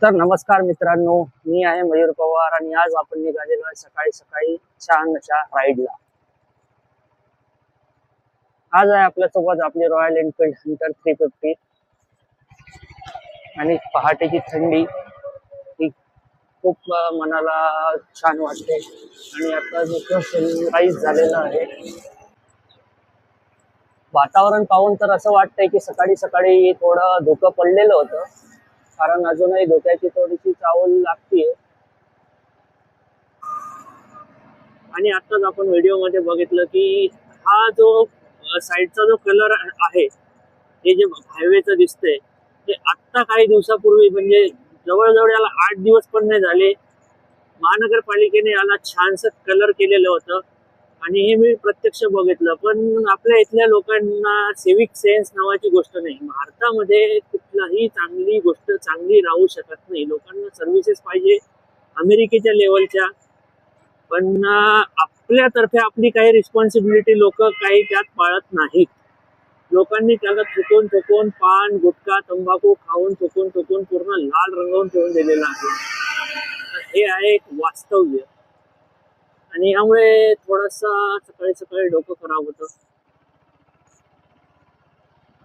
तर नमस्कार मित्रांनो, मी आहे मयूर पवार आणि आज आपण निघालेलो आहे सकाळी सकाळी छान अशा राईडला. आज आहे आपल्यासोबत आपली रॉयल एनफील्ड हंटर 350 आणि पहाटेची थंडी ही खूप मनाला छान वाटते. आणि आता जसं सनराईज झालेलं आहे, वातावरण पाहून तर असं वाटतंय की सकाळी सकाळी थोडं धुकं पडलेलं होतं, कारण अजूनही धुक्याची थोडीशी चावल लागतीये. आणि आताच आपण व्हिडिओ मध्ये बघितलं की हा जो साईडचा जो कलर आहे, हे जे हायवेचं दिसतंय, ते आत्ता काही दिवसापूर्वी म्हणजे जवळजवळ याला 8 दिवस पण नाही झाले, महानगरपालिकेने याला छानसं कलर केलेलं होतं. आणि हे मी प्रत्यक्ष बघितलं. पण आपल्या इथल्या लोकांना सिविक सेन्स नावाची गोष्ट नाही. भारतामध्ये कुठलाही चांगली गोष्ट चांगली राहू शकत नाही. लोकांना सर्व्हिसेस पाहिजे अमेरिकेच्या लेवलच्या, पण आपल्यातर्फे आपली काही रिस्पॉन्सिबिलिटी लोक काही त्यात पाळत नाहीत. लोकांनी त्याला थुकून पान गुटखा तंबाखू खाऊन थुकून पूर्ण लाल रंगवून ठेवून दिलेला आहे. हे आहे एक वास्तव्य. आणि यामुळे थोडासा सकाळी सकाळी डोकं खराब होतं.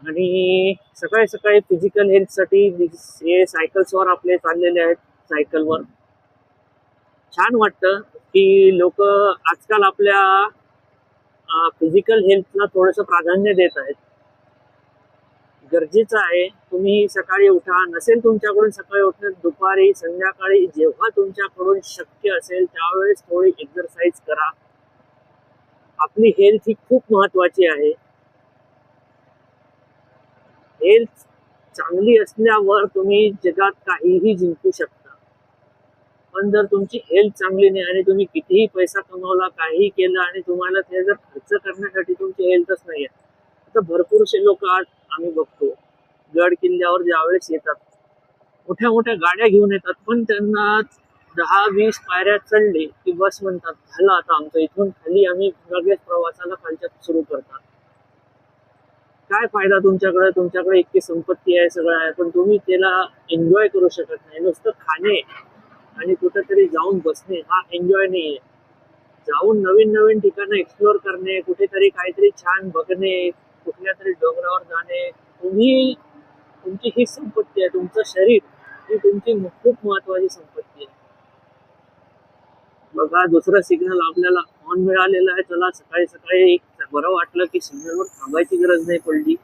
आणि सकाळी सकाळी फिजिकल हेल्थसाठी हे सायकल्सवर आपले चाललेले आहेत. सायकलवर छान वाटतं की लोक आजकाल आपल्या फिजिकल हेल्थला थोडंसं प्राधान्य देत आहेत. गरजेचं आहे. तुम्ही सकाळी उठा, नसेल तुमच्याकडून सकाळी उठणं, दुपारी संध्याकाळी जेव्हा तुमच्याकडून शक्य असेल त्यावेळेस थोडी एक्सरसाइज करा. आपली हेल्थ ही खूप महत्वाची आहे. हेल्थ चांगली असल्यावर तुम्ही जगात काहीही जिंकू शकता. पण जर तुमची हेल्थ चांगली नाही आणि तुम्ही कितीही पैसा कमवला, काही केलं आणि तुम्हाला ते जर खर्च करण्यासाठी तुमची हेल्थच नाहीये, तर भरपूरसे लोक आज आम्ही बघतो गड किल्ल्यावर ज्यावेळेस येतात, मोठ्या मोठ्या गाड्या घेऊन येतात, पण त्यांना 10-20 पायऱ्या चढले की बस म्हणतात, झालं आता आमचं, इथून खाली आम्ही लगेच प्रवासाला खालच्या सुरू करतात. काय फायदा तुमच्याकडे इतकी संपत्ती आहे, सगळं आहे, पण तुम्ही त्याला एन्जॉय करू शकत नाही. नुसतं खाणे आणि कुठेतरी जाऊन बसणे हा एन्जॉय नाहीये. जाऊन नवीन नवीन ठिकाणं एक्सप्लोर करणे, कुठेतरी काहीतरी छान बघणे, कुठल्या तरी डोंगरावर जाणे. तुमची ही संपत्ती आहे. तुमचं शरीर ही तुमची खूप महत्वाची संपत्ती आहे. बघा, दुसरं सिग्नल आपल्याला ऑन मिळालेलं आहे. चला, सकाळी सकाळी बरं वाटलं की सिग्नलवर थांबायची गरज नाही पडली.